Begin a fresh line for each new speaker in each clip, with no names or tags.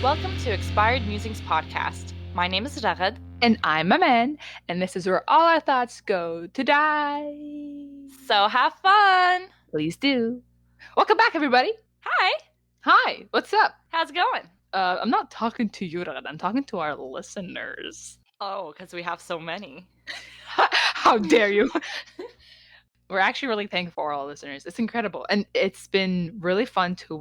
Welcome to Expired Musings podcast. My name is Ragad.
And I'm Aman, and this is where all our thoughts go to die.
So have fun.
Please do. Welcome back, everybody.
Hi.
Hi, what's up?
How's it going?
I'm not talking to you, Ragad. I'm talking to our listeners.
Oh, because we have so many.
How dare you? We're actually really thankful for all our listeners. It's incredible. And it's been really fun to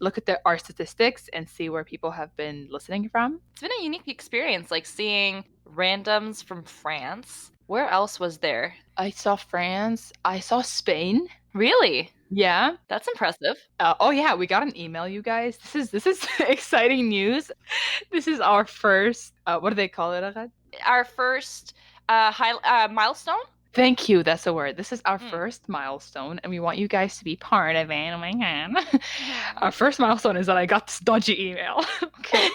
look at our statistics and see where people have been listening from.
It's been a unique experience, like seeing randoms from France. Where else was there?
I saw France. I saw Spain.
Really?
Yeah.
That's impressive.
Oh yeah, we got an email, you guys. This is exciting news. This is our first, what do they call it, Ragad?
Our first milestone?
Thank you, that's the word. This is our first milestone, and we want you guys to be part of it. Oh my god. Our first milestone is that I got this dodgy email, okay,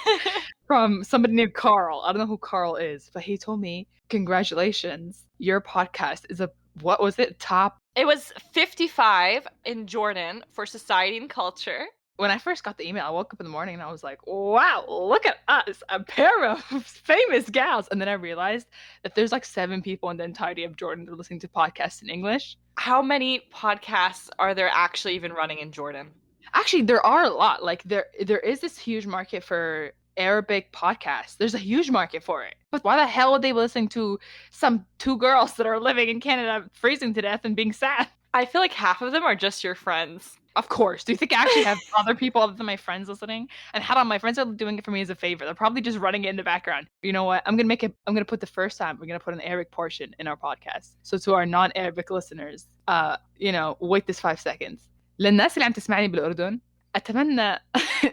from somebody named Carl. I don't know who Carl is, but he told me, congratulations, your podcast is what was it, top?
It was 55 in Jordan for society and culture.
When I first got the email, I woke up in the morning and I was like, wow, look at us, a pair of famous gals. And then I realized that there's like 7 people in the entirety of Jordan that are listening to podcasts in English.
How many podcasts are there actually even running in Jordan?
Actually, there are a lot. Like there is this huge market for Arabic podcasts. There's a huge market for it. But why the hell would they be listening to some 2 girls that are living in Canada freezing to death and being sad?
I feel like half of them are just your friends.
Of course. Do you think I actually have other people other than my friends listening? And how about my friends are doing it for me as a favor? They're probably just running it in the background. You know what? I'm gonna put the first time we're gonna put an Arabic portion in our podcast. So to our non-Arabic listeners, wait this 5 seconds. للناس اللي عم تسمعني بالأردن أتمنى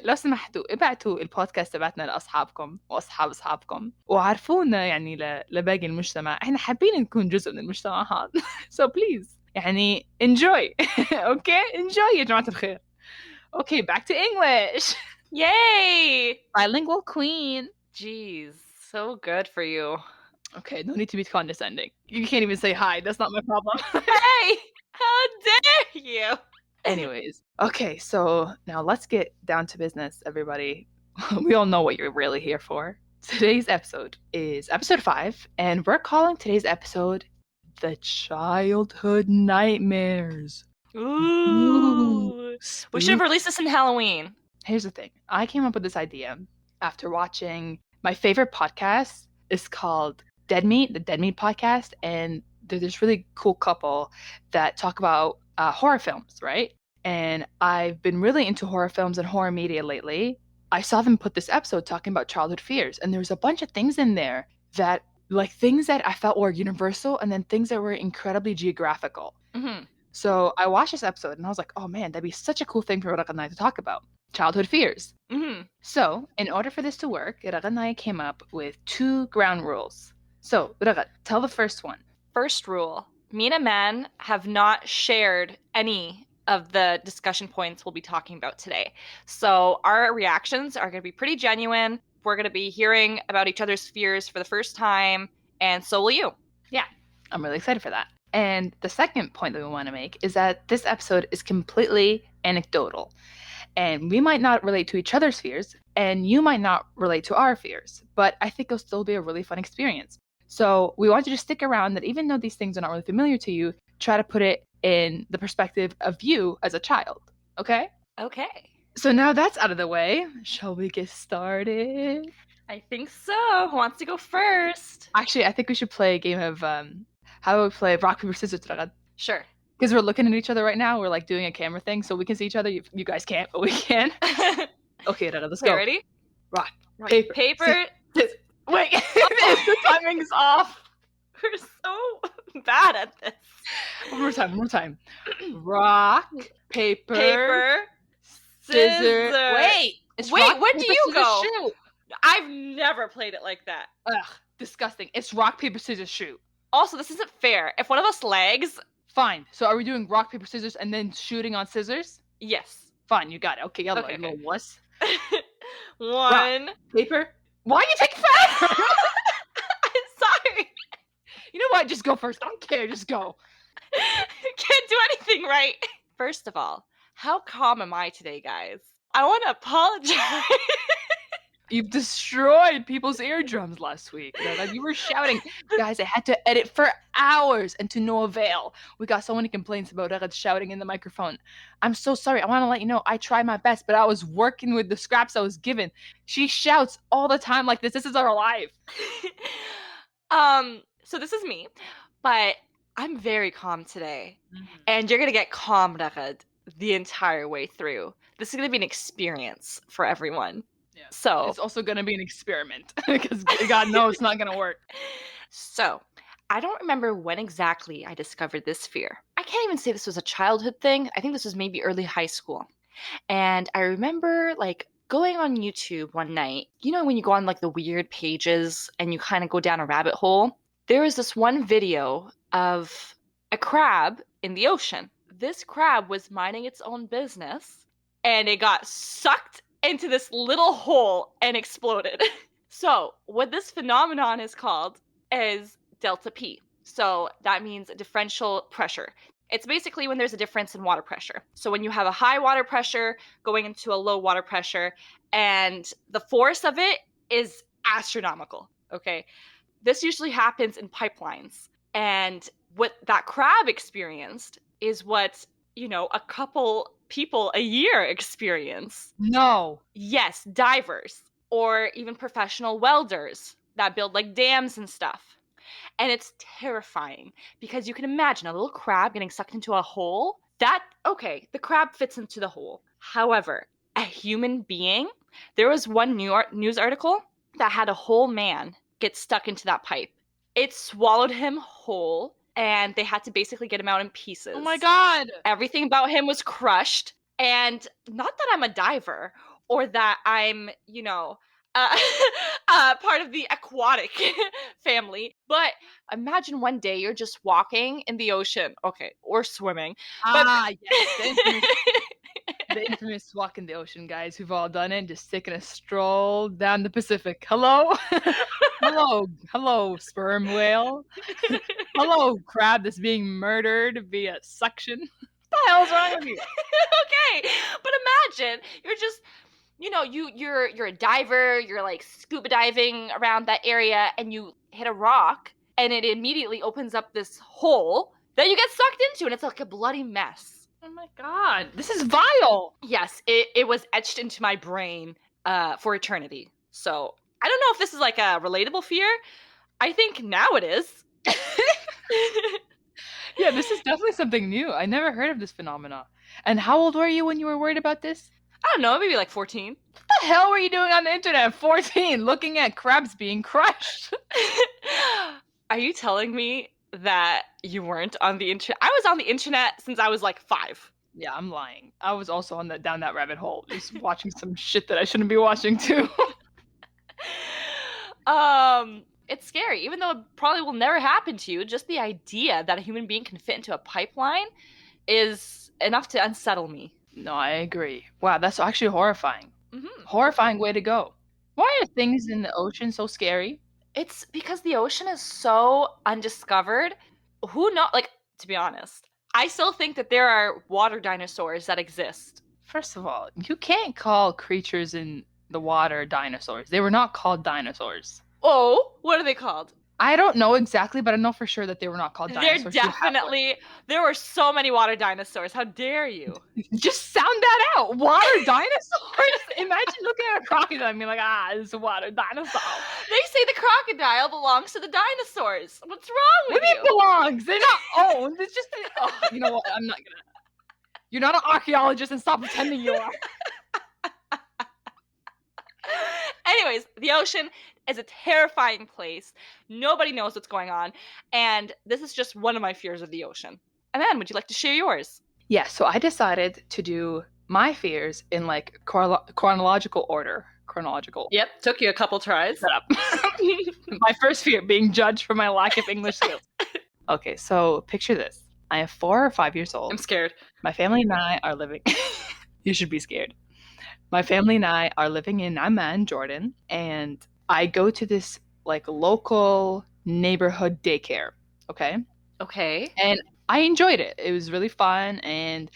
لو سمحتوا ابعتوا البودكاست تبعتنا لأصحابكم وأصحاب أصحابكم وعرفونا يعني لباقي المجتمع. إحنا حابين نكون جزء من المجتمع هذا. So please. يعني enjoy. Okay? Enjoy يا جماعة الخير. Okay, back to English.
Yay!
Bilingual queen.
Jeez, so good for you.
Okay, no need to be condescending. You can't even say hi. That's not my problem.
Hey! How dare you!
Anyways, okay, so now let's get down to business, everybody. We all know what you're really here for. Today's episode is episode 5, and we're calling today's episode The Childhood Nightmares.
Ooh. We should have released this in Halloween.
Here's the thing. I came up with this idea after watching my favorite podcast. It's called Dead Meat, the Dead Meat podcast, and they're this really cool couple that talk about horror films, right? And I've been really into horror films and horror media lately. I saw them put this episode talking about childhood fears, and there was a bunch of things in there that, like, things that I felt were universal and then things that were incredibly geographical.
Mm-hmm.
So I watched this episode and I was like, oh man, that'd be such a cool thing for Ragad and I to talk about. Childhood fears.
Mm-hmm.
So in order for this to work, Ragad and I came up with 2 ground rules. So Ragad, tell the first one.
First rule. Me and Aman have not shared any of the discussion points we'll be talking about today. So our reactions are going to be pretty genuine. We're going to be hearing about each other's fears for the first time, and so will you.
Yeah, I'm really excited for that. And the second point that we want to make is that this episode is completely anecdotal. And we might not relate to each other's fears, and you might not relate to our fears, but I think it'll still be a really fun experience. So we want you to stick around, that even though these things are not really familiar to you, try to put it in the perspective of you as a child, okay?
Okay.
So now that's out of the way, shall we get started?
I think so. Who wants to go first?
Actually, I think we should play a game of, how do we play rock, paper, scissors?
Sure.
Because we're looking at each other right now. We're like doing a camera thing, so we can see each other. You guys can't, but we can. Okay, let's go.
Ready?
Rock,
paper.
Scissors. Wait, the timing's off.
We're so bad at this.
One more time. Rock, paper,
scissors.
Wait,
wait, when do you go?
Shoot.
I've never played it like that.
Ugh, disgusting. It's rock, paper, scissors, shoot.
Also, this isn't fair. If one of us lags...
Fine. So are we doing rock, paper, scissors, and then shooting on scissors?
Yes.
Fine, you got it. Okay, yellow,
okay.
little wuss.
1.
Rock, paper. Why are you taking forever?
I'm sorry.
You know what? Just go first. I don't care. Just go.
Can't do anything right. First of all, how calm am I today, guys? I want to apologize.
You've destroyed people's eardrums last week. Like, you were shouting. Guys, I had to edit for hours and to no avail. We got so many complaints about Ragad shouting in the microphone. I'm so sorry. I want to let you know I tried my best, but I was working with the scraps I was given. She shouts all the time like this. This is our life.
So this is me, but I'm very calm today. And you're going to get calm, Ragad, the entire way through. This is going to be an experience for everyone.
Yeah.
So
it's also going to be an experiment because God knows it's not going to work.
So I don't remember when exactly I discovered this fear. I can't even say this was a childhood thing. I think this was maybe early high school. And I remember like going on YouTube one night, you know, when you go on like the weird pages and you kind of go down a rabbit hole, there was this one video of a crab in the ocean. This crab was minding its own business and it got sucked into this little hole and exploded. So what this phenomenon is called is delta P. So that means differential pressure. It's basically when there's a difference in water pressure. So when you have a high water pressure going into a low water pressure, and the force of it is astronomical, okay? This usually happens in pipelines. And what that crab experienced is what, you know, a couple people a year experience.
No.
Yes, divers or even professional welders that build like dams and stuff. And it's terrifying because you can imagine a little crab getting sucked into a hole. Okay, the crab fits into the hole. However, a human being, there was one news article that had a whole man get stuck into that pipe. It swallowed him whole, and they had to basically get him out in pieces.
Oh my God.
Everything about him was crushed. And not that I'm a diver or that I'm, you know, part of the aquatic family, but imagine one day you're just walking in the ocean, okay, or swimming.
Yes, the infamous walk in the ocean, guys. Who've all done it, just taking a stroll down the Pacific. Hello, hello, sperm whale. Hello, crab that's being murdered via suction. What the hell's wrong with you?
Okay, but imagine you're just, you know, you're a diver, you're like scuba diving around that area, and you hit a rock, and it immediately opens up this hole that you get sucked into, and it's like a bloody mess.
Oh my God, this is vile.
Yes, it was etched into my brain for eternity. So I don't know if this is like a relatable fear. I think now it is.
Yeah, this is definitely something new. I never heard of this phenomena. And how old were you when you were worried about this?
I don't know, maybe like 14.
What the hell were you doing on the internet at 14, looking at crabs being crushed?
Are you telling me that you weren't on the internet? I was on the internet since I was like 5.
Yeah, I'm lying. I was also on down that rabbit hole, just watching some shit that I shouldn't be watching too.
It's scary, even though it probably will never happen to you. Just the idea that a human being can fit into a pipeline is enough to unsettle me.
No, I agree. Wow, that's actually horrifying.
Mm-hmm.
Horrifying way to go. Why are things in the ocean so scary?
It's because the ocean is so undiscovered. Who knows? Like, to be honest, I still think that there are water dinosaurs that exist.
First of all, you can't call creatures in the water dinosaurs. They were not called dinosaurs.
Oh, what are they called?
I don't know exactly, but I know for sure that they were not called dinosaurs.
There were so many water dinosaurs. How dare you?
Just sound that out. Water dinosaurs? Imagine looking at a crocodile and being like, it's a water dinosaur.
They say the crocodile belongs to the dinosaurs. What's wrong with you?
It belongs. They're not owned. It's just, you know what? I'm not gonna. You're not an archaeologist, and stop pretending you are.
Anyways, the ocean is a terrifying place. Nobody knows what's going on. And this is just one of my fears of the ocean. And then, would you like to share yours?
Yeah, so I decided to do my fears in like chronological order.
Yep, took you a couple tries.
Shut up. My first fear, being judged for my lack of English skills. Okay, so picture this. I am 4 or 5 years old.
I'm scared.
My family and I are living... You should be scared. My family and I are living in Amman, Jordan, and I go to this like local neighborhood daycare, okay?
Okay.
And I enjoyed it. It was really fun, and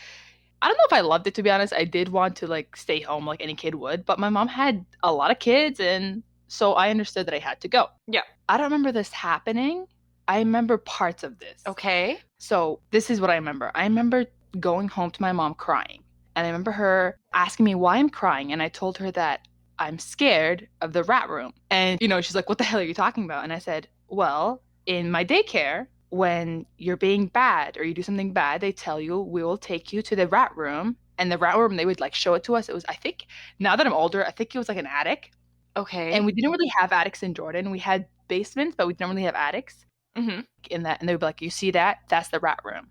I don't know if I loved it, to be honest. I did want to like stay home like any kid would, but my mom had a lot of kids, and so I understood that I had to go.
Yeah.
I don't remember this happening. I remember parts of this.
Okay.
So this is what I remember. I remember going home to my mom crying. And I remember her asking me why I'm crying. And I told her that I'm scared of the rat room. And, she's like, what the hell are you talking about? And I said, well, in my daycare, when you're being bad or you do something bad, they tell you, we will take you to the rat room. And the rat room, they would like show it to us. It was, I think, now that I'm older, I think it was like an attic.
Okay.
And we didn't really have attics in Jordan. We had basements, but we didn't really have attics.
Mm-hmm.
In that, and they would be like, you see that? That's the rat room.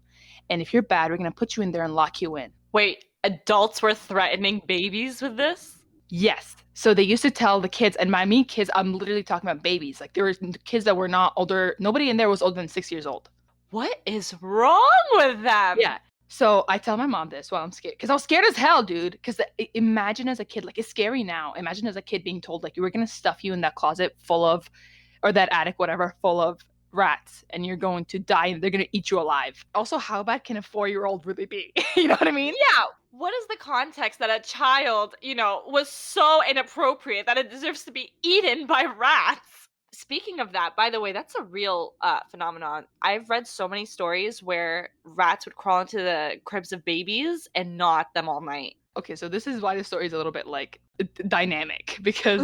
And if you're bad, we're going to put you in there and lock you in.
Wait, adults were threatening babies with this?
Yes. So they used to tell the kids, and by me kids, I'm literally talking about babies. Like there were kids that were not older. Nobody in there was older than 6 years old.
What is wrong with them?
Yeah. So I tell my mom this while I'm scared. Because I was scared as hell, dude. Because imagine as a kid, like it's scary now. Imagine as a kid being told, like, you were going to stuff you in that closet full of, or that attic, whatever, full of rats, and you're going to die and they're going to eat you alive. Also, how bad can a 4-year-old really be? You know what I mean?
Yeah. What is the context that a child, was so inappropriate that it deserves to be eaten by rats? Speaking of that, by the way, that's a real phenomenon. I've read so many stories where rats would crawl into the cribs of babies and gnaw at them all night.
Okay, so this is why the story is a little bit like dynamic, because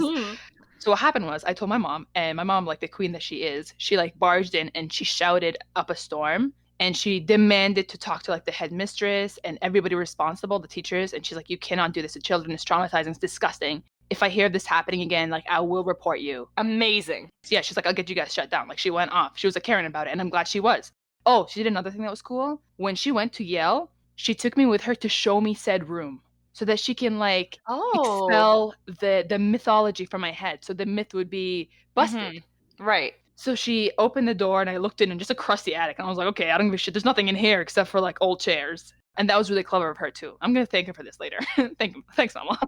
so what happened was I told my mom, and my mom, like the queen that she is, she like barged in and she shouted up a storm, and she demanded to talk to like the headmistress and everybody responsible, the teachers, and she's like, you cannot do this to children. It's traumatizing. It's disgusting. If I hear this happening again, like I will report you.
Amazing.
So yeah, she's like, I'll get you guys shut down. Like she went off. She was a Karen about it, and I'm glad she was. Oh, she did another thing that was cool. When she went to Yale, she took me with her to show me said room, so that she can like expel the mythology from my head. So the myth would be busted.
Mm-hmm. Right.
So she opened the door and I looked in and just across the attic. And I was like, okay, I don't give a shit. There's nothing in here except for like old chairs. And that was really clever of her too. I'm going to thank her for this later. Thanks, Mama.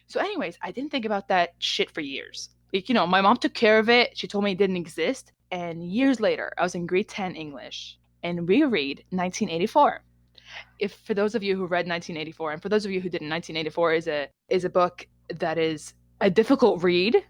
So anyways, I didn't think about that shit for years. Like, my mom took care of it. She told me it didn't exist. And years later, I was in grade 10 English and we read 1984. If for those of you who read 1984, and for those of you who didn't, 1984 is a book that is a difficult read.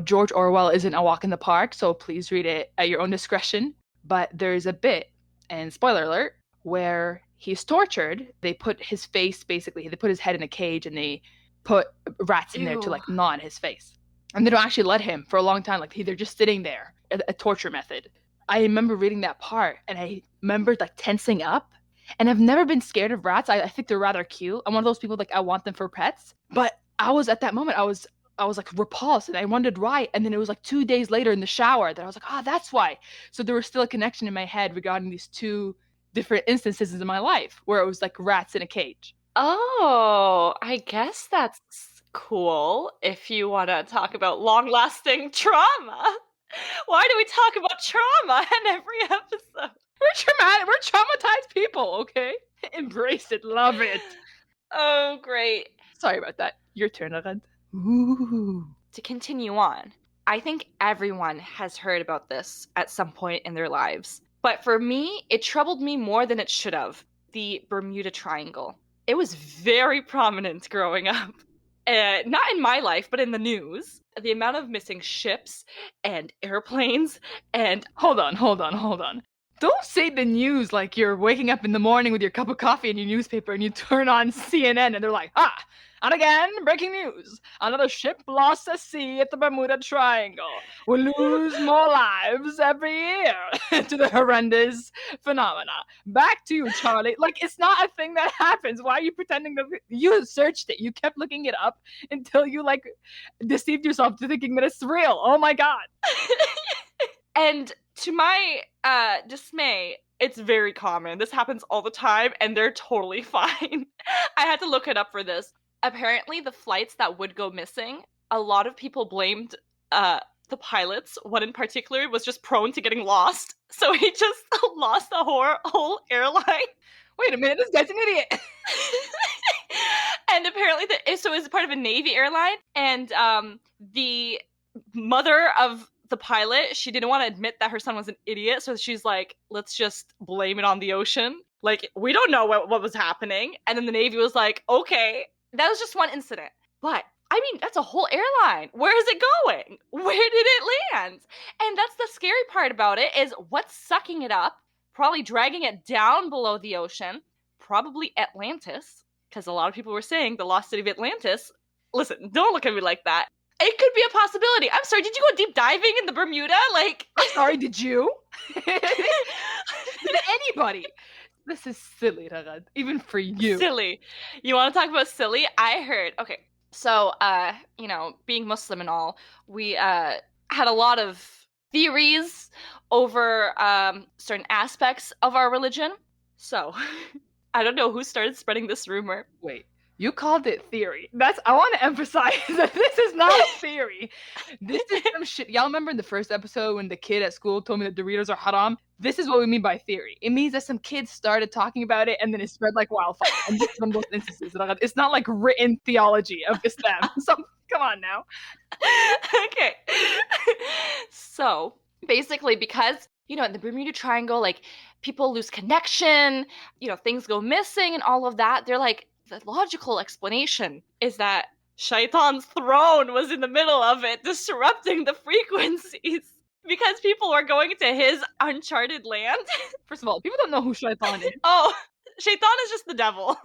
George Orwell isn't a walk in the park, so please read it at your own discretion. But there's a bit, and spoiler alert, where he's tortured. They put his face, basically, they put his head in a cage and they put rats in there to like gnaw at his face. And they don't actually let him for a long time. Like they're just sitting there, a torture method. I remember reading that part and I remember like tensing up. And I've never been scared of rats. I think they're rather cute. I'm one of those people like I want them for pets. But I was at that moment, I was like repulsed and I wondered why. And then it was like 2 days later in the shower that I was like, that's why. So there was still a connection in my head regarding these two different instances in my life where it was like rats in a cage.
Oh, I guess that's cool if you want to talk about long-lasting trauma. Why do we talk about trauma in every episode?
We're traumatized people, okay? Embrace it, love it.
Oh, great.
Sorry about that. Your turn, Arad. Ooh.
To continue on, I think everyone has heard about this at some point in their lives. But for me, it troubled me more than it should have. The Bermuda Triangle. It was very prominent growing up. Not in my life, but in the news. The amount of missing ships and airplanes and...
Hold on. Don't say the news like you're waking up in the morning with your cup of coffee and your newspaper and you turn on CNN and they're like, and again, breaking news. Another ship lost at sea at the Bermuda Triangle. We'll lose more lives every year to the horrendous phenomena. Back to you, Charlie. Like, it's not a thing that happens. Why are you pretending that you searched it? You kept looking it up until you, like, deceived yourself to thinking that it's real. Oh, my God.
And to my dismay, it's very common. This happens all the time, and they're totally fine. I had to look it up for this. Apparently, the flights that would go missing, a lot of people blamed the pilots. One in particular was just prone to getting lost, so he just lost the whole airline.
Wait a minute, this guy's an idiot.
And apparently, so it was part of a Navy airline, and the mother of the pilot, she didn't want to admit that her son was an idiot, so she's like, let's just blame it on the ocean. Like, we don't know what was happening. And then the Navy was like, okay, that was just one incident. But I mean, that's a whole airline. Where is it going? Where did it land? And that's the scary part about it, is what's sucking it up, probably dragging it down below the ocean, probably Atlantis, because a lot of people were saying the lost city of Atlantis. Listen, don't look at me like that. It could be a possibility. I'm sorry, did you go deep diving in the Bermuda? Like,
I'm sorry, did you? Did anybody? This is silly, Ragad. Even for you.
Silly. You want to talk about silly? I heard. Okay. So, you know, being Muslim and all, we had a lot of theories over certain aspects of our religion. So, I don't know who started spreading this rumor.
Wait, you called it theory. I want to emphasize that this is not a theory. This is some shit. Y'all remember in the first episode when the kid at school told me that Doritos are haram? This is what we mean by theory. It means that some kids started talking about it and then it spread like wildfire. And this is one of those instances. It's not like written theology of Islam. So come on now.
Okay. So basically, because, you know, in the Bermuda Triangle, like, people lose connection, you know, things go missing and all of that, they're like, the logical explanation is that Shaitan's throne was in the middle of it, disrupting the frequencies. Because people were going to his uncharted land.
First of all, people don't know who Shaitan is.
Oh, Shaitan is just the devil.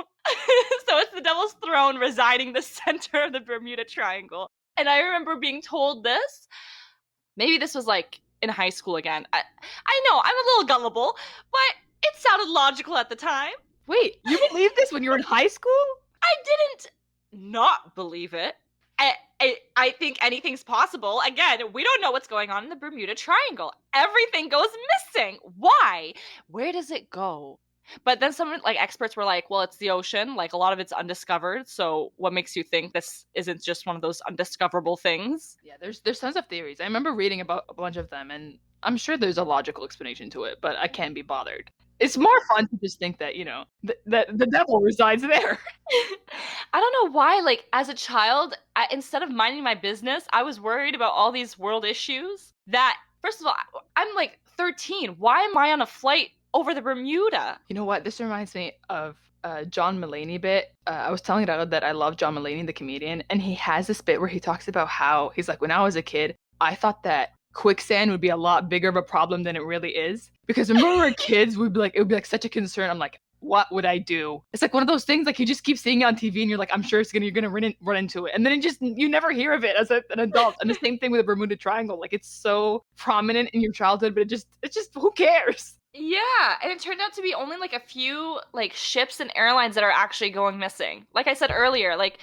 So it's the devil's throne residing the center of the Bermuda Triangle. And I remember being told this. Maybe this was like in high school again. I know, I'm a little gullible, but it sounded logical at the time.
Wait, you believed this when you were in high school?
I didn't not believe it. I think anything's possible. Again, we don't know what's going on in the Bermuda Triangle. Everything goes missing. Why? Where does it go? But then some like experts were like, well, it's the ocean. Like, a lot of it's undiscovered. So what makes you think this isn't just one of those undiscoverable things?
Yeah, there's tons of theories. I remember reading about a bunch of them, and I'm sure there's a logical explanation to it, but I can't be bothered. It's more fun to just think that, you know, that the devil resides there.
I don't know why, like, as a child, instead of minding my business, I was worried about all these world issues that, first of all, I'm like 13. Why am I on a flight over the Bermuda?
You know what? This reminds me of John Mulaney bit. I was telling Ragad that I love John Mulaney, the comedian, and he has this bit where he talks about how he's like, when I was a kid, I thought that quicksand would be a lot bigger of a problem than it really is. Because when we were kids, it would be like such a concern. I'm like, what would I do? It's like one of those things, like, you just keep seeing it on TV and you're like, I'm sure you're gonna run into it. And then you never hear of it as an adult. And the same thing with the Bermuda Triangle. Like, it's so prominent in your childhood, but it's just who cares?
Yeah, and it turned out to be only like a few like ships and airlines that are actually going missing. Like I said earlier, like,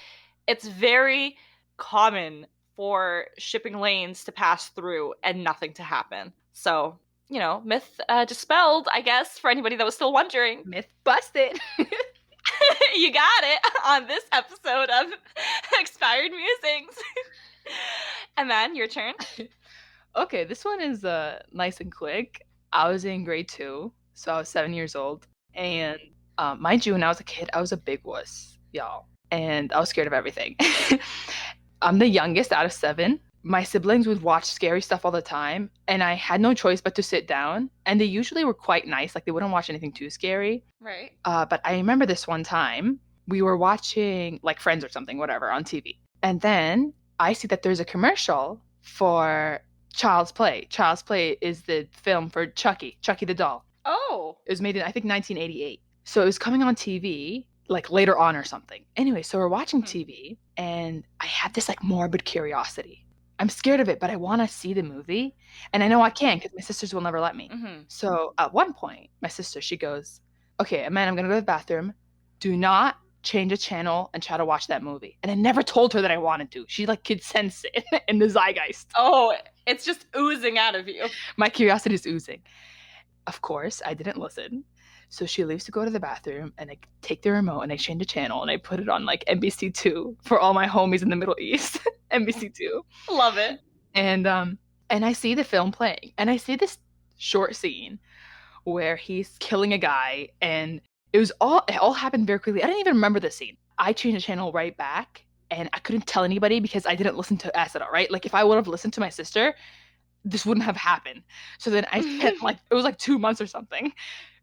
it's very common for shipping lanes to pass through and nothing to happen. So, you know, myth dispelled, I guess, for anybody that was still wondering.
Myth busted.
You got it on this episode of Expired Musings. And then, your turn.
Okay, this one is nice and quick. I was in grade 2, so I was 7 years old. And mind you, when I was a kid, I was a big wuss, y'all. And I was scared of everything. I'm the youngest out of 7. My siblings would watch scary stuff all the time, and I had no choice but to sit down. And they usually were quite nice, like they wouldn't watch anything too scary.
Right.
But I remember this one time, we were watching like Friends or something, whatever, on TV. And then I see that there's a commercial for Child's Play. Child's Play is the film for Chucky the Doll.
Oh.
It was made in, I think, 1988. So it was coming on TV like later on or something. Anyway, so we're watching TV, and I have this like morbid curiosity. I'm scared of it, but I want to see the movie. And I know I can't because my sisters will never let me.
Mm-hmm.
So at one point, my sister, she goes, okay, Amanda, I'm going to go to the bathroom. Do not change a channel and try to watch that movie. And I never told her that I wanted to. She like could sense it in the zeitgeist.
Oh, it's just oozing out of you.
My curiosity is oozing. Of course, I didn't listen. So she leaves to go to the bathroom, and I take the remote and I change the channel and I put it on like NBC2 for all my homies in the Middle East. NBC2.
Love it.
And I see the film playing, and I see this short scene where he's killing a guy, and it all happened very quickly. I didn't even remember the scene. I changed the channel right back, and I couldn't tell anybody because I didn't listen to us at all, right? Like, if I would have listened to my sister, this wouldn't have happened. So then I spent like, it was like 2 months or something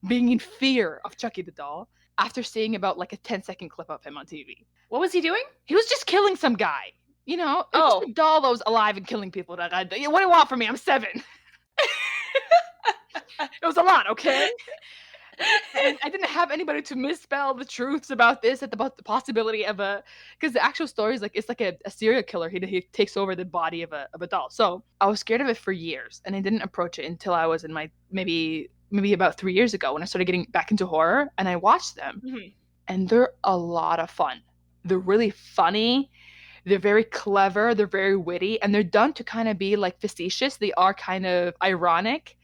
being in fear of Chucky the Doll after seeing about like a 10-second clip of him on TV.
What was he doing?
He was just killing some guy. You know, it's
Oh.
just a doll that was alive and killing people. What do you want from me? I'm 7. It was a lot, okay? And I didn't have anybody to misspell the truths about this, about the possibility of because the actual story is like, it's like a serial killer. He takes over the body of a doll. So I was scared of it for years, and I didn't approach it until I was in my maybe about 3 years ago when I started getting back into horror, and I watched them, and they're a lot of fun. They're really funny. They're very clever. They're very witty, and they're done to kind of be like facetious. They are kind of ironic.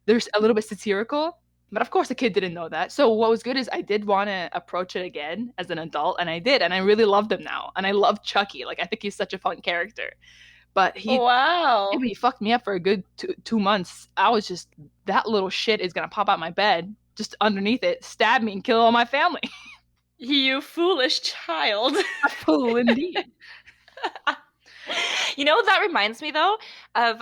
They're a little bit satirical. But of course, the kid didn't know that. So what was good is I did want to approach it again as an adult, and I did. And I really love them now. And I love Chucky. Like, I think he's such a fun character. But he fucked me up for a good 2 months. I was just, that little shit is going to pop out my bed, just underneath it, stab me, and kill all my family.
You foolish child.
A fool indeed.
You know, that reminds me, though, of,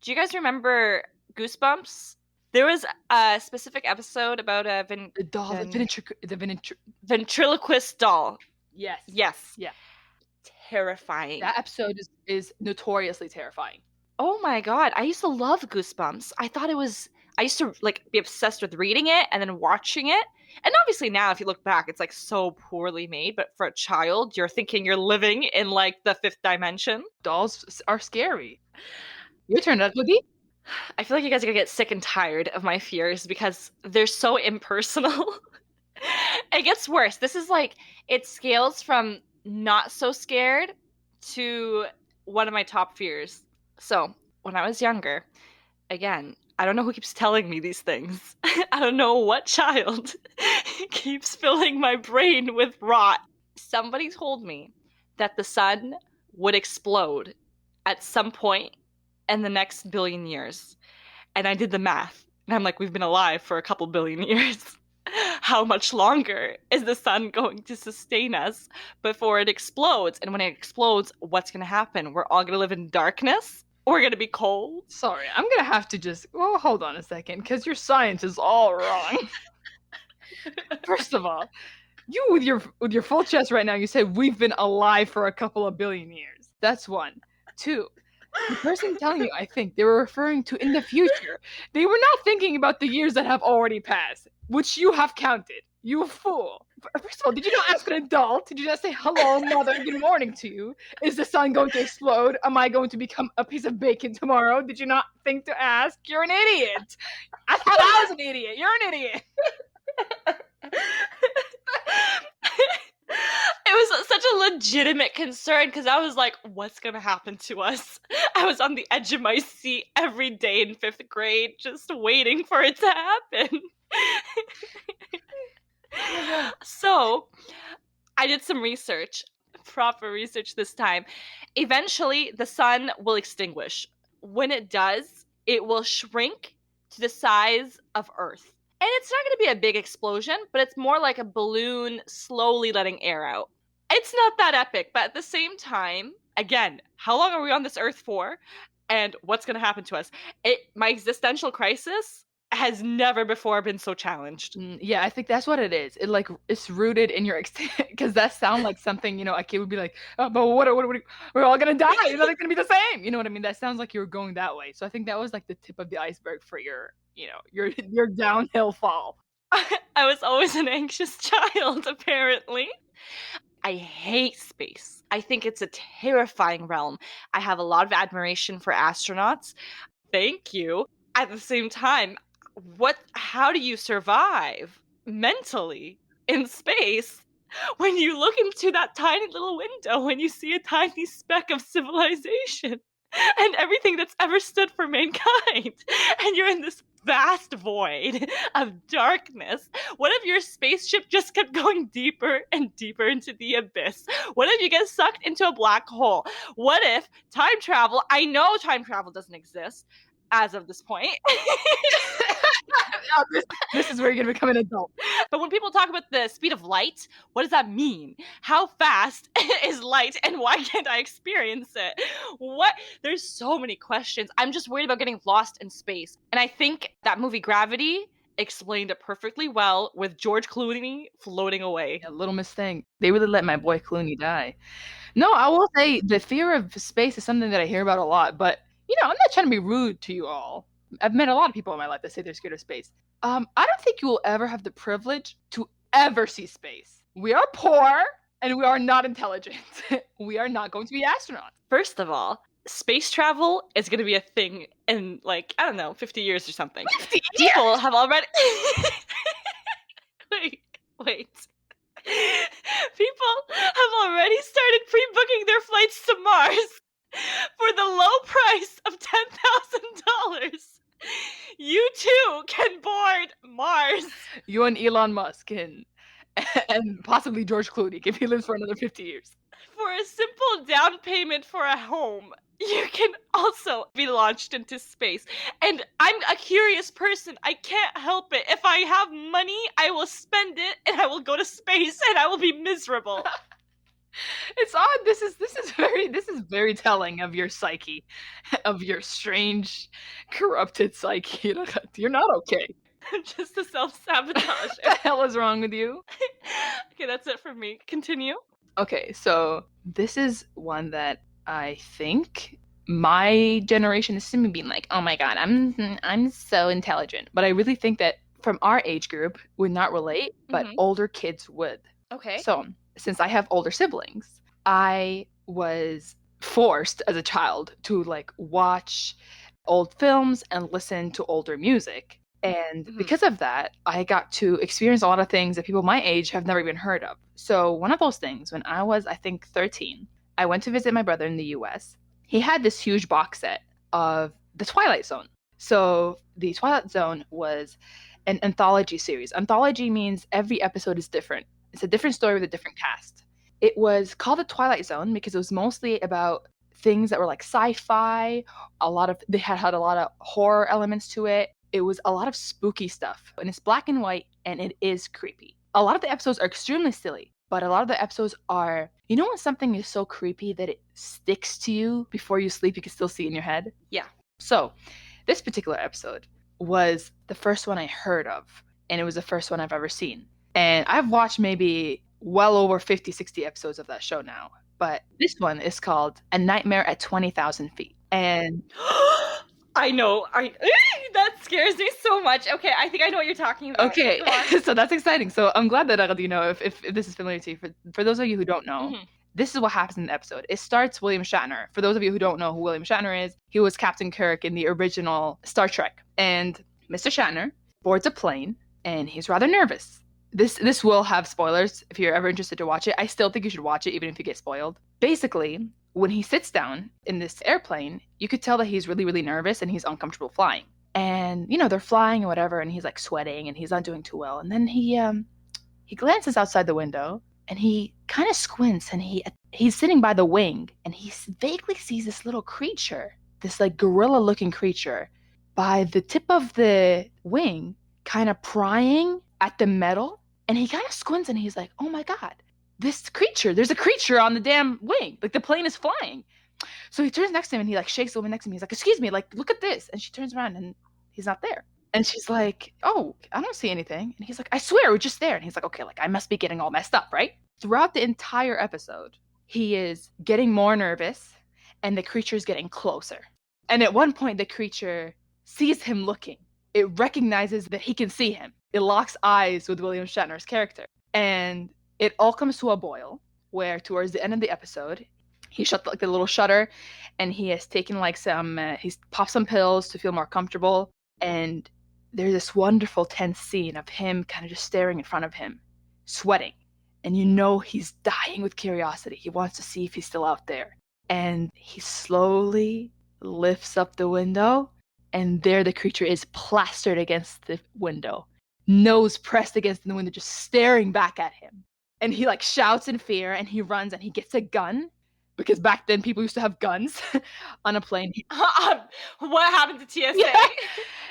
do you guys remember Goosebumps? There was a specific episode about
the
ventriloquist doll.
Yes.
Yeah. Terrifying.
That episode is notoriously terrifying.
Oh my god, I used to love Goosebumps. I used to like be obsessed with reading it and then watching it. And obviously now, if you look back, it's like so poorly made. But for a child, you're thinking you're living in like the 5th dimension.
Dolls are scary. Your turn, Ludwig.
I feel like you guys are gonna get sick and tired of my fears because they're so impersonal. It gets worse. This is like, it scales from not so scared to one of my top fears. So, when I was younger, again, I don't know who keeps telling me these things. I don't know what child keeps filling my brain with rot. Somebody told me that the sun would explode at some point in the next billion years. And I did the math. And I'm like, we've been alive for a couple billion years. How much longer is the sun going to sustain us before it explodes? And when it explodes, what's going to happen? We're all going to live in darkness? We're going to be cold?
Sorry, I'm going to have to just... Well, hold on a second, because your science is all wrong. First of all, you with your full chest right now, you said we've been alive for a couple of billion years. That's one. 2, the person telling you, I think, they were referring to in the future. They were not thinking about the years that have already passed, which you have counted. You fool. First of all, did you not ask an adult? Did you not say, hello, mother, good morning to you? Is the sun going to explode? Am I going to become a piece of bacon tomorrow? Did you not think to ask? You're an idiot. I thought I was an idiot. You're an idiot.
It was such a legitimate concern because I was like, what's going to happen to us? I was on the edge of my seat every day in 5th grade just waiting for it to happen. So I did some research, proper research this time. Eventually, the sun will extinguish. When it does, it will shrink to the size of Earth. And it's not going to be a big explosion, but it's more like a balloon slowly letting air out. It's not that epic, but at the same time, again, how long are we on this Earth for? And what's going to happen to us? My existential crisis has never before been so challenged.
Yeah, I think that's what it is. It's rooted in your because that sounds like something, a kid would be like, oh, but what we're all gonna die. Nothing's gonna be the same. You know what I mean? That sounds like you were going that way. So I think that was like the tip of the iceberg for your downhill fall.
I was always an anxious child, apparently. I hate space. I think it's a terrifying realm. I have a lot of admiration for astronauts. Thank you. At the same time, how do you survive mentally in space when you look into that tiny little window, when you see a tiny speck of civilization and everything that's ever stood for mankind, and you're in this vast void of darkness? What if your spaceship just kept going deeper and deeper into the abyss? What if you get sucked into a black hole? What if time travel, I know time travel doesn't exist as of this point.
This is where you're going to become an adult.
But when people talk about the speed of light, what does that mean? How fast is light and why can't I experience it? There's so many questions. I'm just worried about getting lost in space. And I think that movie Gravity explained it perfectly well with George Clooney floating away.
Yeah, Little Miss Thing. They really let my boy Clooney die. No, I will say the fear of space is something that I hear about a lot, but I'm not trying to be rude to you all. I've met a lot of people in my life that say they're scared of space. I don't think you will ever have the privilege to ever see space. We are poor and we are not intelligent. We are not going to be astronauts.
First of all, space travel is going to be a thing in, like, I don't know, 50 years or something.
50
People have already... Wait. People have already started pre-booking their flights to Mars for the low price of $10,000. You too can board Mars.
You and Elon Musk and possibly George Clooney if he lives for another 50 years.
For a simple down payment for a home, you can also be launched into space. And I'm a curious person. I can't help it. If I have money, I will spend it and I will go to space and I will be miserable.
It's odd. This is very telling of your psyche, of your strange, corrupted psyche. You're not okay.
Just a self-sabotage.
What the hell is wrong with you?
Okay, that's it for me. Continue.
Okay, so this is one that I think my generation is simply being like, oh my god, I'm so intelligent. But I really think that from our age group would not relate, but older kids would.
Okay.
So since I have older siblings, I was forced as a child to like watch old films and listen to older music. And because of that, I got to experience a lot of things that people my age have never even heard of. So one of those things, when I was, I think, 13, I went to visit my brother in the US. He had this huge box set of the Twilight Zone. So the Twilight Zone was an anthology series. Anthology means every episode is different. It's a different story with a different cast. It was called the Twilight Zone because it was mostly about things that were like sci-fi. They had a lot of horror elements to it. It was a lot of spooky stuff, and it's black and white, and it is creepy. A lot of the episodes are extremely silly, but a lot of the episodes are, when something is so creepy that it sticks to you before you sleep, you can still see it in your head?
Yeah.
So this particular episode was the first one I heard of, and it was the first one I've ever seen. And I've watched maybe well over 50, 60 episodes of that show now, but this one is called A Nightmare at 20,000 Feet. And
I know. That scares me so much. Okay, I think I know what you're talking about.
Okay, so that's exciting. So I'm glad that if this is familiar to you. For those of you who don't know, this is what happens in the episode. It starts William Shatner. For those of you who don't know who William Shatner is, he was Captain Kirk in the original Star Trek. And Mr. Shatner boards a plane, and he's rather nervous. This will have spoilers if you're ever interested to watch it. I still think you should watch it even if you get spoiled. Basically, when he sits down in this airplane, you could tell that he's really, really nervous and he's uncomfortable flying. And, they're flying and whatever, and he's like sweating and he's not doing too well. And then he glances outside the window and he kind of squints and he's sitting by the wing and he vaguely sees this little creature, this like gorilla looking creature by the tip of the wing, kind of prying at the metal. And he kind of squints and he's like, oh my God, there's a creature on the damn wing. Like the plane is flying. So he turns next to him and he like shakes the woman next to him. He's like, excuse me, like, look at this. And she turns around and he's not there. And she's like, oh, I don't see anything. And he's like, I swear, we're just there. And he's like, okay, like I must be getting all messed up, right? Throughout the entire episode, he is getting more nervous and the creature is getting closer. And at one point, the creature sees him looking. It recognizes that he can see him. It locks eyes with William Shatner's character. And it all comes to a boil where towards the end of the episode, he shut like the little shutter and he has taken like he's popped some pills to feel more comfortable. And there's this wonderful tense scene of him kind of just staring in front of him, sweating. And he's dying with curiosity. He wants to see if he's still out there. And he slowly lifts up the window and there the creature is plastered against the window, nose pressed against the window, just staring back at him. And he like shouts in fear and he runs and he gets a gun because back then people used to have guns on a plane.
What happened to TSA?
Yeah.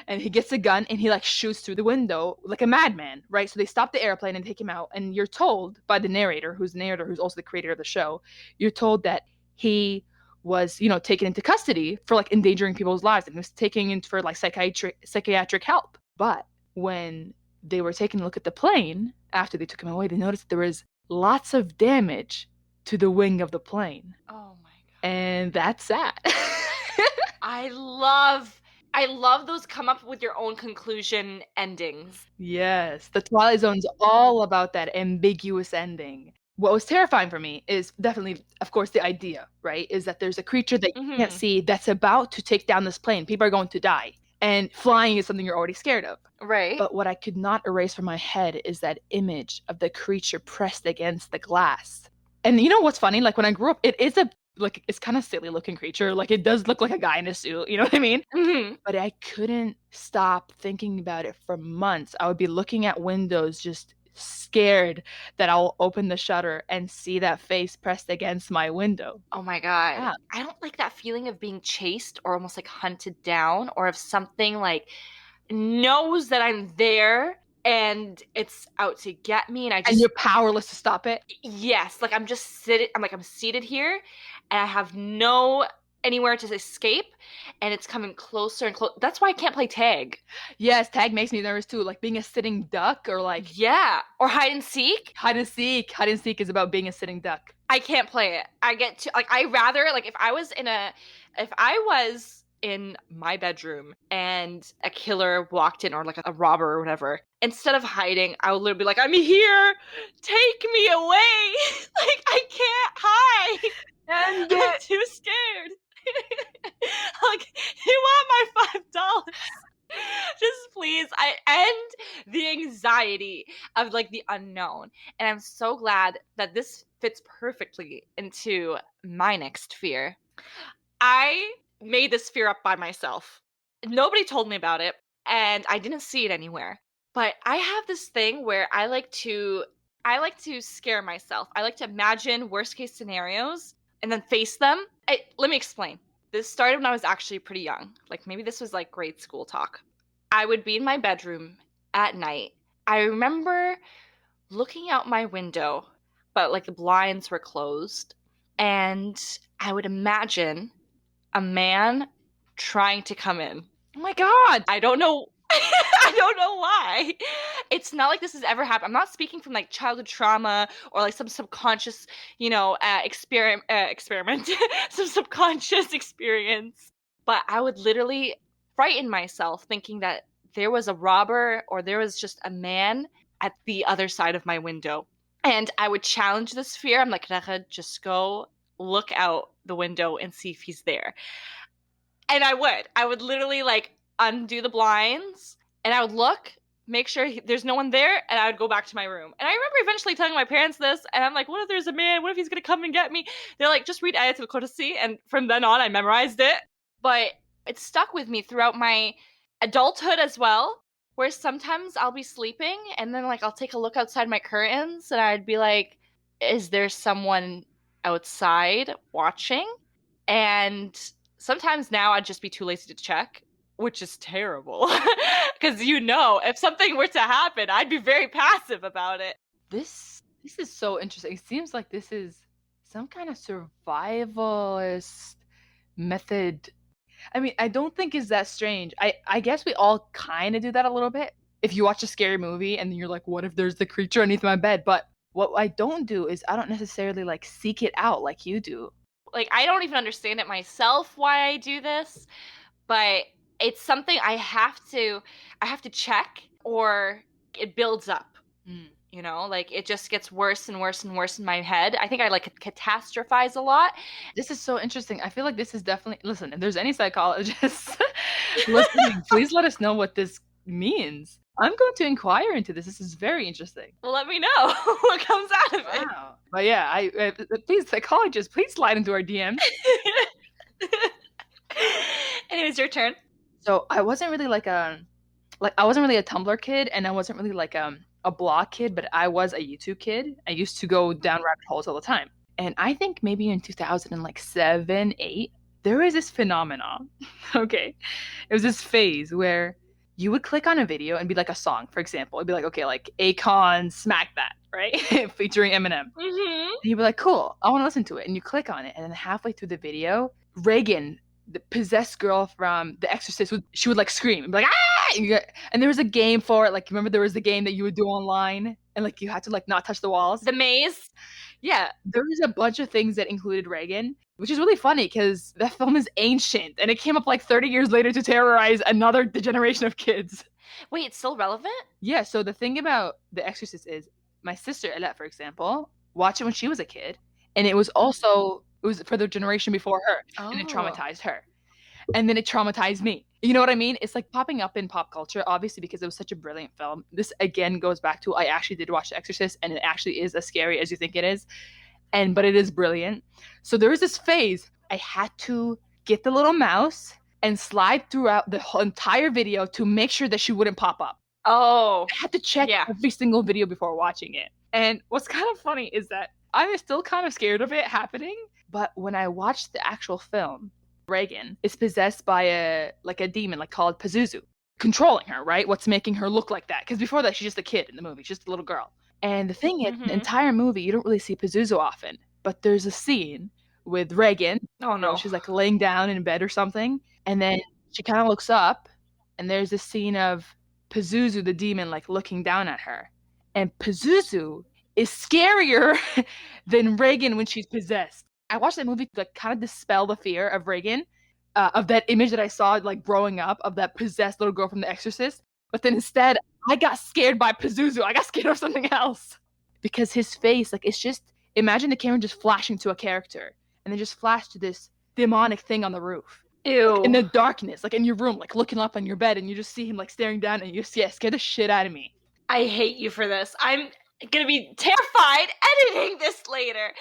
And he gets a gun and he like shoots through the window like a madman, right? So they stop the airplane and take him out. And you're told by the narrator, who's also the creator of the show, you're told that he was, taken into custody for like endangering people's lives and he was taken in for like psychiatric help. But when they were taking a look at the plane, after they took him away, they noticed there was lots of damage to the wing of the plane.
Oh my God.
And that's that.
I love those come up with your own conclusion endings.
Yes, the Twilight Zone's all about that ambiguous ending. What was terrifying for me is definitely, of course, the idea, right? Is that there's a creature that you can't see that's about to take down this plane. People are going to die. And flying is something you're already scared of.
Right.
But what I could not erase from my head is that image of the creature pressed against the glass. And you know what's funny? Like when I grew up, it is it's kind of silly looking creature. Like it does look like a guy in a suit, you know what I mean?
Mm-hmm.
But I couldn't stop thinking about it for months. I would be looking at windows just scared that I'll open the shutter and see that face pressed against my window.
Oh my God.
Yeah.
I don't like that feeling of being chased or almost like hunted down, or if something like knows that I'm there and it's out to get me, and
you're powerless to stop it.
Yes, like I'm seated here and I have no anywhere to escape, and it's coming closer and closer. That's why I can't play tag.
Yes, tag makes me nervous too, like being a sitting duck or like
Yeah, or hide and seek.
Hide and seek is about being a sitting duck.
I can't play it. I get to like I rather like if I was in my bedroom and a killer walked in, or like a robber or whatever, instead of hiding, I would literally be like, I'm here, take me away. Like I can't hide. And I'm too scared. Like, you want my $5? Just please. I end the anxiety of like the unknown. And I'm so glad that this fits perfectly into my next fear. I made this fear up by myself. Nobody told me about it, and I didn't see it anywhere. But I have this thing where I like to scare myself. I like to imagine worst case scenarios and then face them. Let me explain. This started when I was actually pretty young. Like maybe this was like grade school talk. I would be in my bedroom at night. I remember looking out my window, but like the blinds were closed, and I would imagine a man trying to come in.
Oh my God.
I don't know. I don't know why. It's not like this has ever happened. I'm not speaking from like childhood trauma or like some subconscious, experiment, some subconscious experience. But I would literally frighten myself thinking that there was a robber or there was just a man at the other side of my window. And I would challenge this fear. I'm like, Raja, just go look out the window and see if he's there. And I would literally like undo the blinds, and I would look, make sure there's no one there, and I would go back to my room. And I remember eventually telling my parents this, and I'm like, what if there's a man? What if he's gonna come and get me? They're like, just read Ayatul Kursi, and from then on I memorized it. But it stuck with me throughout my adulthood as well, where sometimes I'll be sleeping and then like I'll take a look outside my curtains and I'd be like, is there someone outside watching? And sometimes now I'd just be too lazy to check, which is terrible. Because if something were to happen, I'd be very passive about it.
This is so interesting. It seems like this is some kind of survivalist method. I mean, I don't think it's that strange. I guess we all kind of do that a little bit. If you watch a scary movie and you're like, what if there's the creature underneath my bed? But what I don't do is I don't necessarily like seek it out like you do.
Like, I don't even understand it myself why I do this, but it's something I have to check, or it builds up. Like it just gets worse and worse and worse in my head. I think I like catastrophize a lot.
This is so interesting. I feel like this is definitely, listen, if there's any psychologists listening, please let us know what this means. I'm going to inquire into this. This is very interesting.
Well, let me know what comes out of it.
Wow. But yeah, please, psychologists, please slide into our DMs.
Anyways, your turn.
So I wasn't really I wasn't really a Tumblr kid, and I wasn't really like a blog kid, but I was a YouTube kid. I used to go down rabbit holes all the time. And I think maybe in 2007, 8, there was this phenomenon. Okay. It was this phase where you would click on a video and be like a song, for example. It'd be like, okay, like Akon Smack That, right? Featuring Eminem.
Mm-hmm.
And you'd be like, cool, I want to listen to it. And you click on it. And then halfway through the video, Reagan, the possessed girl from The Exorcist, she would like scream and be like, ah! And there was a game for it. Like, remember there was the game that you would do online, and like you had to like not touch the walls.
The maze.
Yeah, there was a bunch of things that included Reagan, which is really funny because that film is ancient, and it came up like 30 years later to terrorize another generation of kids.
Wait, it's still relevant?
Yeah. So the thing about The Exorcist is, my sister Alette, for example, watched it when she was a kid, and it was for the generation before her, and it traumatized her. And then it traumatized me. You know what I mean? It's like popping up in pop culture, obviously, because it was such a brilliant film. This again goes back to, I actually did watch The Exorcist, and it actually is as scary as you think it is. But it is brilliant. So there was this phase I had to get the little mouse and slide throughout the whole entire video to make sure that she wouldn't pop up.
Oh.
I had to check every single video before watching it. And what's kind of funny is that I'm still kind of scared of it happening. But when I watched the actual film, Reagan is possessed by a demon called Pazuzu, controlling her, right? What's making her look like that? Because before that, she's just a kid in the movie, just a little girl. And the thing is, the entire movie, you don't really see Pazuzu often, but there's a scene with Reagan.
Oh no.
She's like laying down in bed or something, and then she kind of looks up, and there's a scene of Pazuzu, the demon, like looking down at her. And Pazuzu is scarier than Reagan when she's possessed. I watched that movie to like kind of dispel the fear of Reagan, of that image that I saw like growing up of that possessed little girl from The Exorcist. But then instead, I got scared by Pazuzu. I got scared of something else. Because his face, like, it's just, imagine the camera just flashing to a character, and then just flash to this demonic thing on the roof.
Ew.
Like, in the darkness, like in your room, like looking up on your bed, and you just see him like staring down, and you just, scare the shit out of me.
I hate you for this. I'm gonna be terrified editing this later.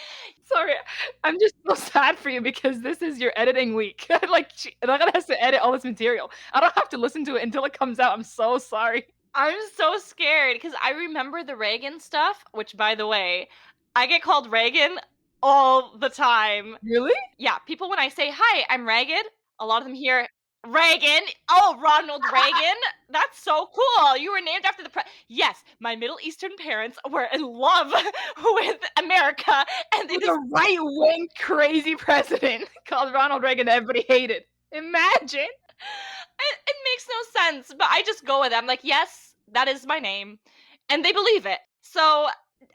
Sorry, I'm just so sad for you because this is your editing week. Like, Nagana has to edit all this material. I don't have to listen to it until it comes out. I'm so sorry.
I'm so scared because I remember the Reagan stuff, which, by the way, I get called Reagan all the time.
Really?
Yeah, people, when I say, hi, I'm Reagan, a lot of them hear, Reagan. Oh, Ronald Reagan. That's so cool. You were named after the Yes, my Middle Eastern parents were in love with America, and they
just a right-wing crazy president called Ronald Reagan that everybody hated. Imagine.
It makes no sense, but I just go with it. I'm like, yes, that is my name, and they believe it. So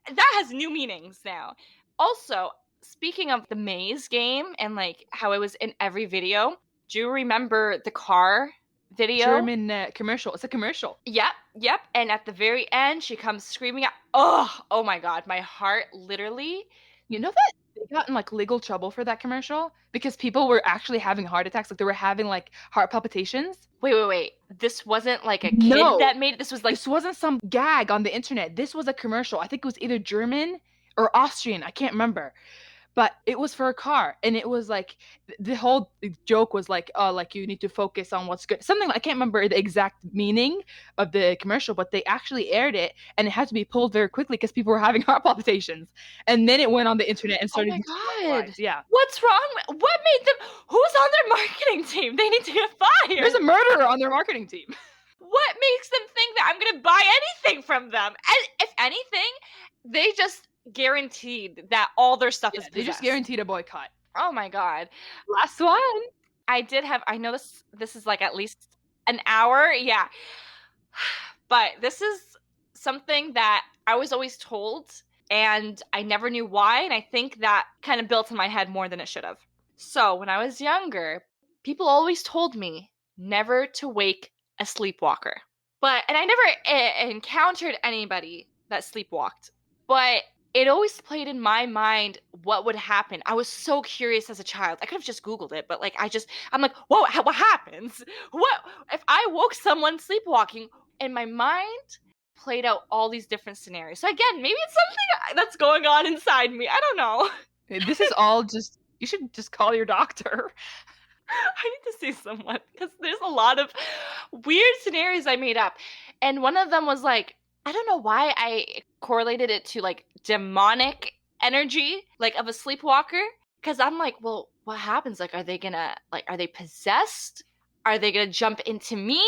that has new meanings now. Also, speaking of the maze game and like how it was in every video, do you remember the car video?
German commercial. It's a commercial.
Yep. And at the very end, she comes screaming out, oh my God, my heart literally.
You know that they got in like legal trouble for that commercial because people were actually having heart attacks. Like they were having like heart palpitations.
Wait. This wasn't like a kid that made it. This was like.
This wasn't some gag on the internet. This was a commercial. I think it was either German or Austrian. I can't remember. But it was for a car, and it was like the whole joke was like, oh, like you need to focus on what's good. Something, I can't remember the exact meaning of the commercial, but they actually aired it, and it had to be pulled very quickly because people were having heart palpitations. And then it went on the internet and started.
Oh my God!
Yeah.
What's wrong? What made them? Who's on their marketing team? They need to get fired.
There's a murderer on their marketing team.
What makes them think that I'm gonna buy anything from them? And if anything, they just guaranteed that all their stuff is possessed.
They just guaranteed a boycott.
Oh my God.
Last one.
I know this is like at least an hour. Yeah. But this is something that I was always told and I never knew why. And I think that kind of built in my head more than it should have. So when I was younger, people always told me never to wake a sleepwalker. And I never encountered anybody that sleepwalked. But it always played in my mind what would happen. I was so curious as a child. I could have just Googled it, but I'm like, whoa, what happens? What if I woke someone sleepwalking? And my mind played out all these different scenarios. So again, maybe it's something that's going on inside me. I don't know.
This is all just, you should just call your doctor.
I need to see someone because there's a lot of weird scenarios I made up. And one of them was like, I don't know why I correlated it to like demonic energy, like of a sleepwalker. Because I'm like, well, what happens? Like, are they possessed? Are they gonna jump into me?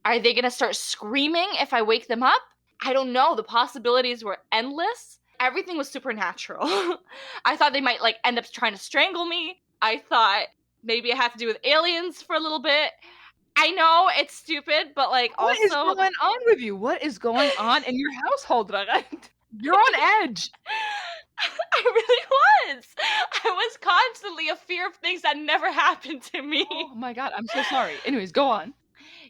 Are they gonna start screaming if I wake them up? I don't know. The possibilities were endless. Everything was supernatural. I thought they might like end up trying to strangle me. I thought maybe it had to do with aliens for a little bit. I know it's stupid, but like
What is
also
going on with you? What is going on in your household, Ragad? You're on edge.
I really was. I was constantly a fear of things that never happened to me.
Oh my god, I'm so sorry. Anyways, go on.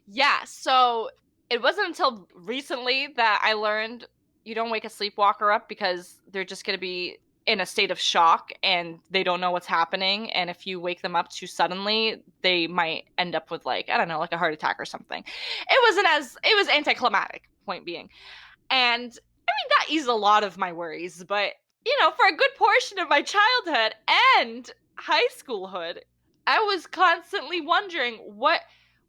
Yeah, so it wasn't until recently that I learned you don't wake a sleepwalker up because they're just going to be in a state of shock and they don't know what's happening. And if you wake them up too suddenly, they might end up with, like, I don't know, like a heart attack or something. It was anticlimactic, point being. And I mean, that eased a lot of my worries, but for a good portion of my childhood and high schoolhood, I was constantly wondering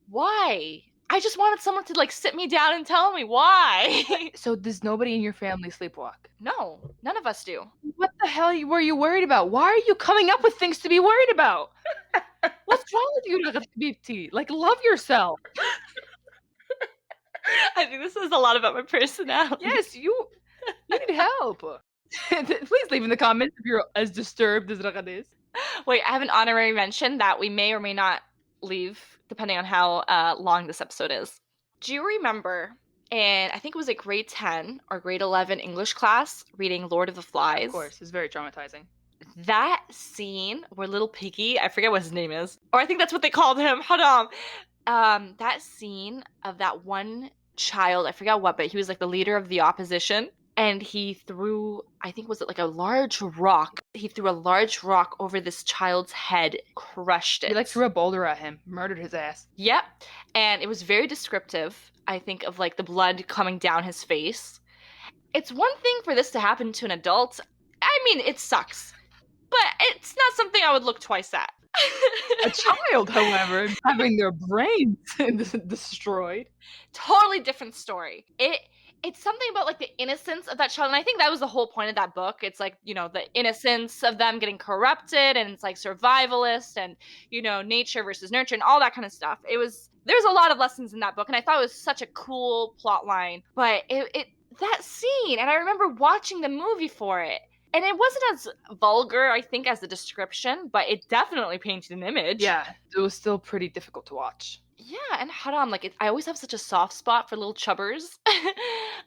why? I just wanted someone to like sit me down and tell me why.
So does nobody in your family sleepwalk?
No, none of us do.
What the hell were you worried about? Why are you coming up with things to be worried about? What's wrong with you, Ragad? Like, love yourself.
I think this is a lot about my personality.
Yes, you need help. Please leave in the comments if you're as disturbed as Ragad is.
Wait, I have an honorary mention that we may or may not leave, depending on how long this episode is. Do you remember, and I think it was a grade 10 or grade 11 English class, reading Lord of the Flies?
Of course, it's very traumatizing.
That scene where little Piggy, I forget what his name is, or I think that's what they called him, hold on. That scene of that one child, I forgot what, but he was like the leader of the opposition. And he threw, I think, was it like a large rock? He threw a large rock over this child's head, crushed it.
He like threw a boulder at him, murdered his ass.
Yep. And it was very descriptive, I think, of like the blood coming down his face. It's one thing for this to happen to an adult. I mean, it sucks. But it's not something I would look twice at.
A child, however, having their brains destroyed.
Totally different story. It's something about like the innocence of that child, and I think that was the whole point of that book. It's like, the innocence of them getting corrupted, and it's like survivalist and nature versus nurture and all that kind of stuff. There's a lot of lessons in that book, and I thought it was such a cool plot line. But it that scene, and I remember watching the movie for it, and it wasn't as vulgar, I think, as the description, but it definitely painted an image.
Yeah, it was still pretty difficult to watch.
Yeah, and haram, like I always have such a soft spot for little chubbers, and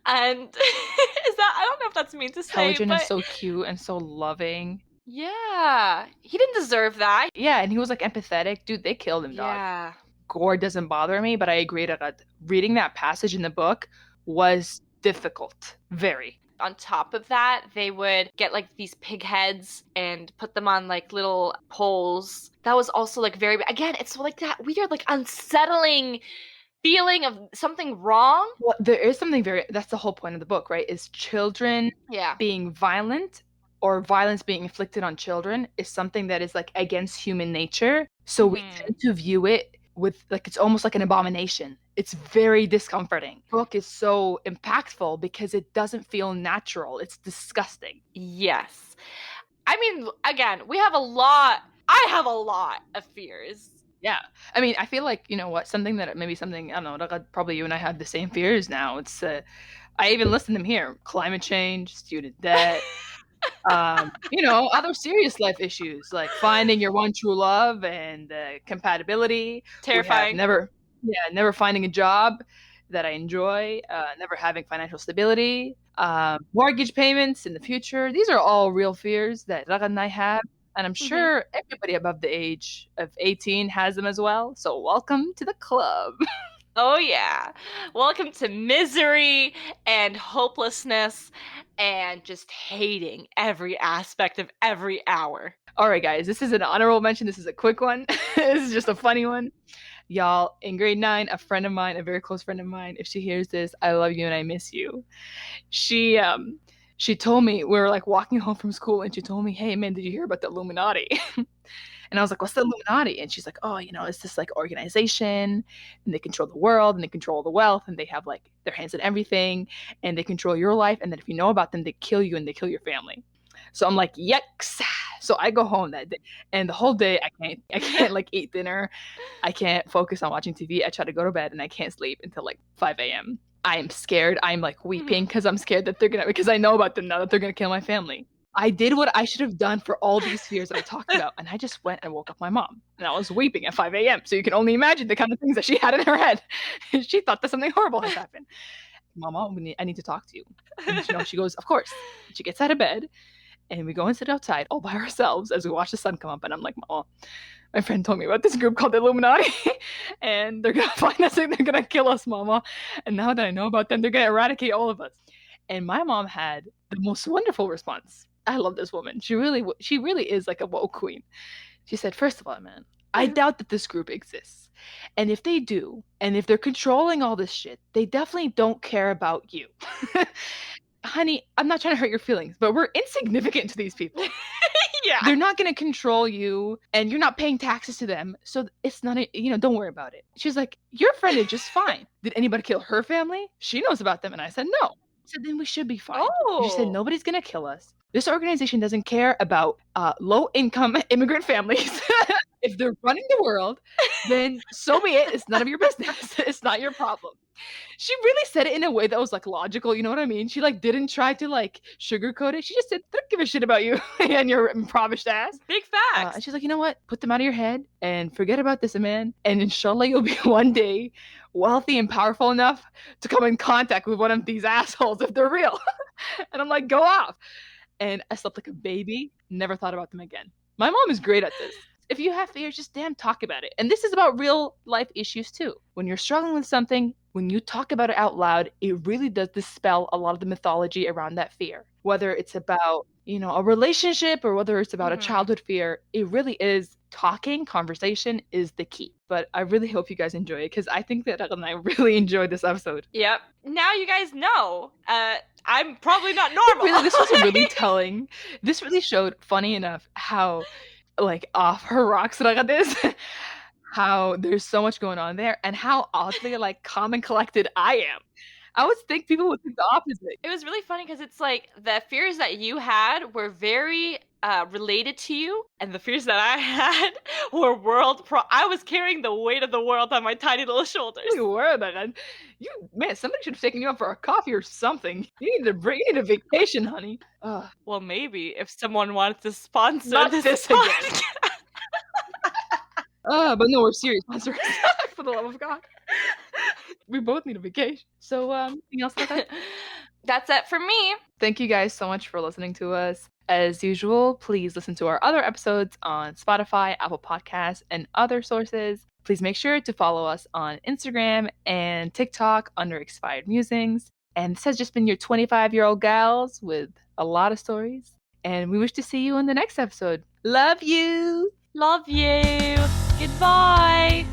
I don't know if that's mean to say,
Intelligent
but
and so cute and so loving.
yeah, he didn't deserve that.
Yeah, and he was like empathetic. Dude, they killed him, dog.
Yeah,
Gore doesn't bother me, but I agree that reading that passage in the book was difficult. Very.
On top of that, they would get like these pig heads and put them on like little poles. That was also like very, again, it's like that weird, like unsettling feeling of something wrong.
Well, there is something that's the whole point of the book, right? Is children
Yeah.
being violent or violence being inflicted on children is something that is like against human nature. So we tend to view it with like it's almost like an abomination. It's very discomforting. The book is so impactful because it doesn't feel natural. It's disgusting.
Yes. I mean, again, I have a lot of fears.
Yeah. I mean, I feel like, you know what, I don't know, probably you and I have the same fears now. It's I even list them here: climate change, student debt, other serious life issues like finding your one true love and compatibility.
Terrifying.
Never finding a job that I enjoy, never having financial stability, mortgage payments in the future. These are all real fears that Ragad and I have, and I'm sure everybody above the age of 18 has them as well. So welcome to the club.
Oh yeah. Welcome to misery and hopelessness and just hating every aspect of every hour.
All right, guys, this is an honorable mention. This is a quick one. This is just a funny one. Y'all, in grade 9, a friend of mine, a very close friend of mine, if she hears this, I love you and I miss you. She told me, we were like walking home from school, and she told me, hey man, did you hear about the Illuminati? And I was like, what's the Illuminati? And she's like, oh, it's this like organization, and they control the world, and they control the wealth, and they have like their hands in everything, and they control your life, and then if you know about them, they kill you and they kill your family. So I'm like, yikes. So I go home that day, and the whole day I can't like eat dinner. I can't focus on watching TV. I try to go to bed and I can't sleep until like 5 a.m. I am scared. I'm like weeping because I'm scared that because I know about them now, that they're going to kill my family. I did what I should have done for all these fears that I talked about. And I just went and woke up my mom. And I was weeping at 5 a.m. So you can only imagine the kind of things that she had in her head. She thought that something horrible had happened. Mama, I need to talk to you. And she goes, of course. She gets out of bed. And we go and sit outside all by ourselves as we watch the sun come up. And I'm like, Mama, my friend told me about this group called the Illuminati. And they're going to find us and they're going to kill us, Mama. And now that I know about them, they're going to eradicate all of us. And my mom had the most wonderful response. I love this woman. She really is like a woke queen. She said, first of all, man, I doubt that this group exists. And if they do, and if they're controlling all this shit, they definitely don't care about you. Honey, I'm not trying to hurt your feelings, but we're insignificant to these people.
Yeah.
They're not going to control you, and you're not paying taxes to them, so it's not, don't worry about it. She's like, your friend is just fine. Did anybody kill her family? She knows about them. And I said, no. I said, then we should be fine. She said, nobody's going to kill us. This organization doesn't care about low-income immigrant families. If they're running the world, then so be it. It's none of your business. It's not your problem. She really said it in a way that was like logical. You know what I mean? She like didn't try to like sugarcoat it. She just said, "Don't give a shit about you and your impoverished ass."
Big facts.
And she's like, you know what? Put them out of your head and forget about this, man. And inshallah, you'll be one day wealthy and powerful enough to come in contact with one of these assholes if they're real. And I'm like, go off. And I slept like a baby. Never thought about them again. My mom is great at this. If you have fears, just damn talk about it. And this is about real life issues too. When you're struggling with something, when you talk about it out loud, it really does dispel a lot of the mythology around that fear. Whether it's about, a relationship or whether it's about a childhood fear, it really is conversation is the key. But I really hope you guys enjoy it because I think that Ella and I really enjoyed this episode.
Yep. Now you guys know. I'm probably not normal.
Really, this was really telling. This really showed, funny enough, how like off her rocks like this, how there's so much going on there, and how oddly like calm and collected I am. I would think people would think the opposite.
It was really funny because it's like the fears that you had were very related to you, and the fears that I had were I was carrying the weight of the world on my tiny little shoulders.
You were, man. Somebody should have taken you out for a coffee or something. You need a vacation, honey.
Well, maybe if someone wanted to sponsor
Not
this
again. But no, we're serious sponsors. For the love of God. We both need a vacation. So, anything else like that?
That's it for me.
Thank you guys so much for listening to us. As usual, please listen to our other episodes on Spotify, Apple Podcasts, and other sources. Please make sure to follow us on Instagram and TikTok under Expired Musings. And this has just been your 25-year-old gals with a lot of stories. And we wish to see you in the next episode. Love you!
Love you! Goodbye!